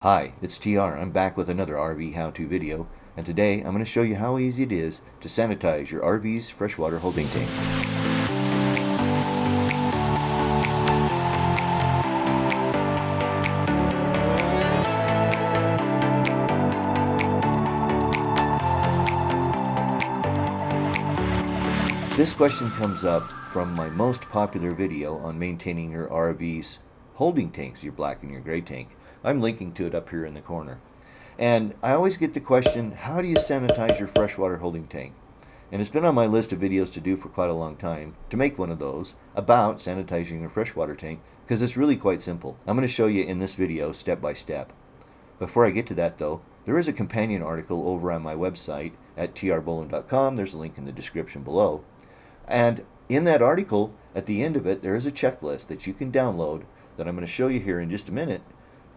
Hi, it's TR. I'm back with another RV how-to video, and today I'm going to show you how easy it is to sanitize your RV's freshwater holding tank. This question comes up from my most popular video on maintaining your RV's holding tanks, your black and your gray tank. I'm linking to it up here in the corner. And I always get the question, how do you sanitize your freshwater holding tank? And it's been on my list of videos to do for quite a long time, to make one of those about sanitizing your freshwater tank, because it's really quite simple. I'm going to show you in this video step by step. Before I get to that though, there is a companion article over on my website at trboland.com. There's a link in the description below. And in that article, at the end of it, there is a checklist that you can download that I'm going to show you here in just a minute,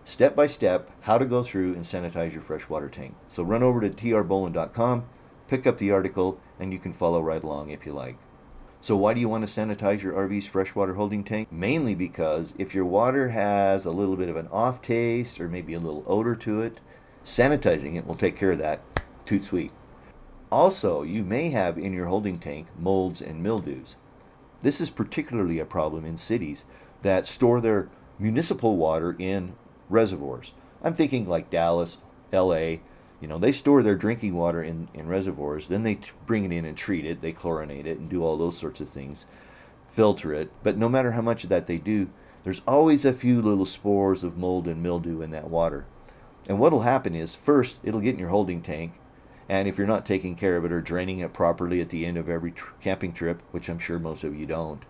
step by step, how to go through and sanitize your freshwater tank. So run over to trboland.com, pick up the article, and you can follow right along if you like. So why do you want to sanitize your RV's freshwater holding tank? Mainly because if your water has a little bit of an off taste or maybe a little odor to it, sanitizing it will take care of that. Toot sweet. Also, you may have in your holding tank molds and mildews. This is particularly a problem in cities that store their municipal water in reservoirs. I'm thinking like Dallas, LA, they store their drinking water in reservoirs, then they bring it in and treat it, they chlorinate it and do all those sorts of things, filter it. But no matter how much of that they do, there's always a few little spores of mold and mildew in that water. And what'll happen is, first, it'll get in your holding tank, and if you're not taking care of it or draining it properly at the end of every camping trip, which I'm sure most of you don't,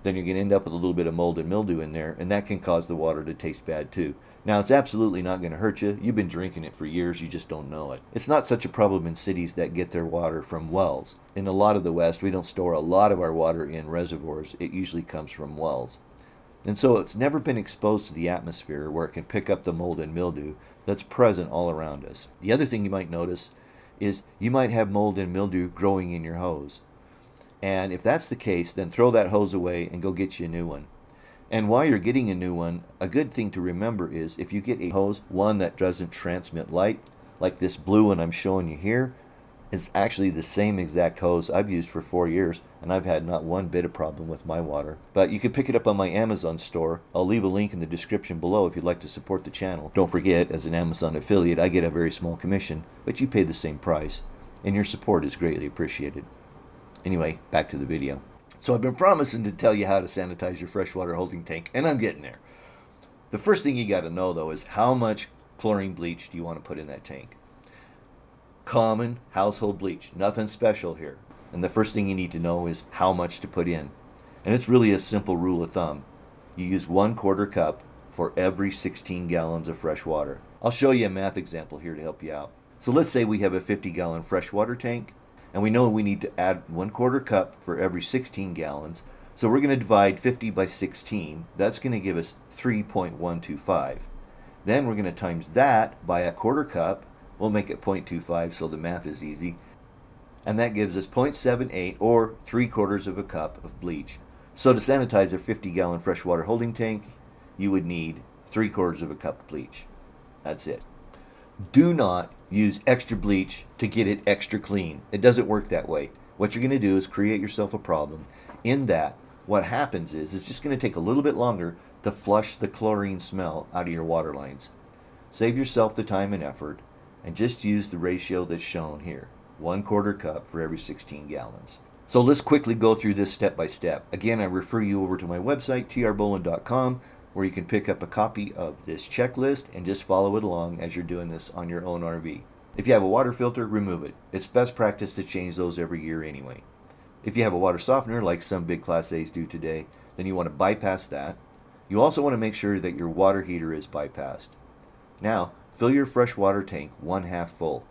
then you're going to end up with a little bit of mold and mildew in there, and that can cause the water to taste bad too. Now, it's absolutely not going to hurt you. You've been drinking it for years, you just don't know it. It's not such a problem in cities that get their water from wells. In a lot of the West, we don't store a lot of our water in reservoirs. It usually comes from wells. And so it's never been exposed to the atmosphere where it can pick up the mold and mildew that's present all around us. The other thing you might notice is you might have mold and mildew growing in your hose. And if that's the case, then throw that hose away and go get you a new one. And while you're getting a new one, a good thing to remember is if you get a hose, one that doesn't transmit light, like this blue one I'm showing you here, it's actually the same exact hose I've used for 4 years, and I've had not one bit of problem with my water. But you can pick it up on my Amazon store. I'll leave a link in the description below if you'd like to support the channel. Don't forget, as an Amazon affiliate, I get a very small commission, but you pay the same price, and your support is greatly appreciated. Anyway, back to the video. So I've been promising to tell you how to sanitize your freshwater holding tank, and I'm getting there. The first thing you got to know, though, is how much chlorine bleach do you want to put in that tank? Common household bleach, nothing special here. And the first thing you need to know is how much to put in. And it's really a simple rule of thumb. You use 1/4 cup for every 16 gallons of fresh water. I'll show you a math example here to help you out. So let's say we have a 50-gallon freshwater tank, and we know we need to add 1/4 cup for every 16 gallons. So we're going to divide 50 by 16. That's going to give us 3.125. Then we're going to times that by 1/4 cup. We'll make it 0.25 so the math is easy. And that gives us 0.78 or 3/4 of a cup of bleach. So to sanitize a 50-gallon freshwater holding tank, you would need 3/4 of a cup of bleach. That's it. Do not use extra bleach to get it extra clean. It doesn't work that way. What you're going to do is create yourself a problem in that what happens is it's just going to take a little bit longer to flush the chlorine smell out of your water lines. Save yourself the time and effort and just use the ratio that's shown here. 1/4 cup for every 16 gallons. So let's quickly go through this step by step. Again, I refer you over to my website, trboland.com, where you can pick up a copy of this checklist and just follow it along as you're doing this on your own RV. If you have a water filter, remove it. It's best practice to change those every year anyway. If you have a water softener, like some big Class A's do today, then you want to bypass that. You also want to make sure that your water heater is bypassed. Now, fill your freshwater tank 1/2 full.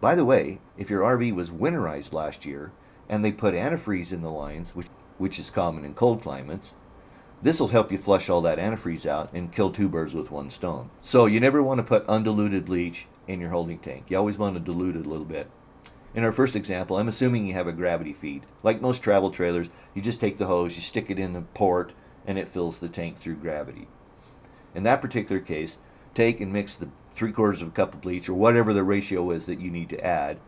By the way, if your RV was winterized last year and they put antifreeze in the lines, which is common in cold climates, this will help you flush all that antifreeze out and kill 2 birds with 1 stone. So you never want to put undiluted bleach in your holding tank. You always want to dilute it a little bit. In our first example, I'm assuming you have a gravity feed. Like most travel trailers, you just take the hose, you stick it in the port, and it fills the tank through gravity. In that particular case, take and mix the 3/4 cup of bleach, or whatever the ratio is that you need to add,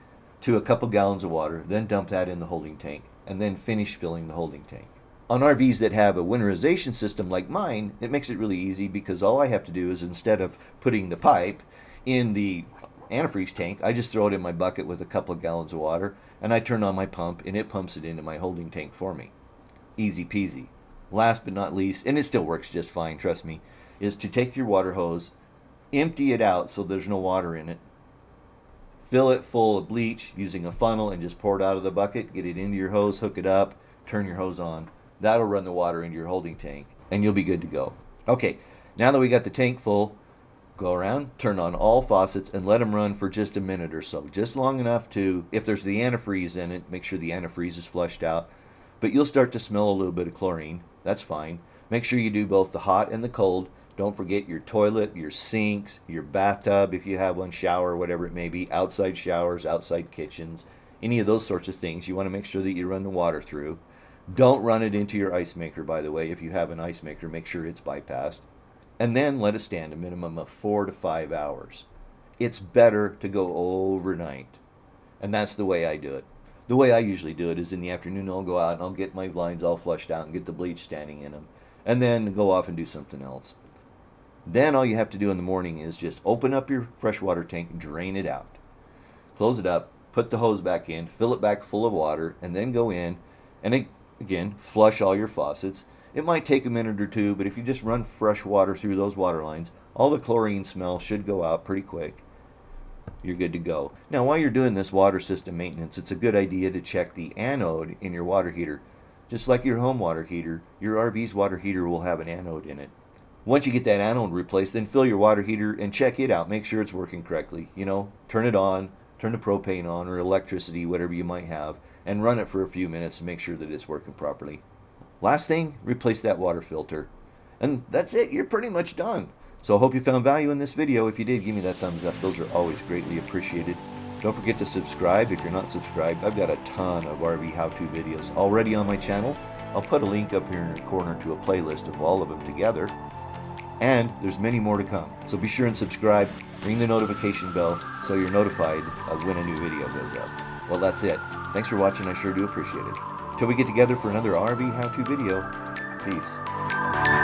to a couple gallons of water, then dump that in the holding tank, and then finish filling the holding tank. On RVs that have a winterization system like mine, it makes it really easy, because all I have to do is, instead of putting the pipe in the antifreeze tank, I just throw it in my bucket with a couple of gallons of water, and I turn on my pump, and it pumps it into my holding tank for me. Easy peasy. Last but not least, and it still works just fine, trust me, is to take your water hose, empty it out so there's no water in it, fill it full of bleach using a funnel, and just pour it out of the bucket, get it into your hose, hook it up, turn your hose on. That'll run the water into your holding tank, and you'll be good to go. Okay, now that we got the tank full, go around, turn on all faucets, and let them run for just a minute or so. Just long enough to, if there's the antifreeze in it, make sure the antifreeze is flushed out. But you'll start to smell a little bit of chlorine. That's fine. Make sure you do both the hot and the cold. Don't forget your toilet, your sinks, your bathtub, if you have one, shower, whatever it may be, outside showers, outside kitchens, any of those sorts of things. You want to make sure that you run the water through. Don't run it into your ice maker, by the way. If you have an ice maker, make sure it's bypassed. And then let it stand a minimum of 4 to 5 hours. It's better to go overnight. And that's the way I do it. The way I usually do it is in the afternoon I'll go out and I'll get my blinds all flushed out and get the bleach standing in them. And then go off and do something else. Then all you have to do in the morning is just open up your freshwater tank and drain it out. Close it up, put the hose back in, fill it back full of water, and then go in and again flush all your faucets. It might take a minute or two, but if you just run fresh water through those water lines, all the chlorine smell should go out pretty quick. You're good to go. Now, while you're doing this water system maintenance, it's a good idea to check the anode in your water heater. Just like your home water heater, your RV's water heater will have an anode in it. Once you get that anode replaced, then fill your water heater and check it out. Make sure it's working correctly. You know, turn it on, turn the propane on, or electricity, whatever you might have, and run it for a few minutes to make sure that it's working properly. Last thing, replace that water filter. And that's it. You're pretty much done. So I hope you found value in this video. If you did, give me that thumbs up. Those are always greatly appreciated. Don't forget to subscribe if you're not subscribed. I've got a ton of RV how-to videos already on my channel. I'll put a link up here in the corner to a playlist of all of them together. And there's many more to come. So be sure and subscribe, ring the notification bell so you're notified of when a new video goes up. Well, that's it. Thanks for watching. I sure do appreciate it. Till we get together for another RV how-to video, peace.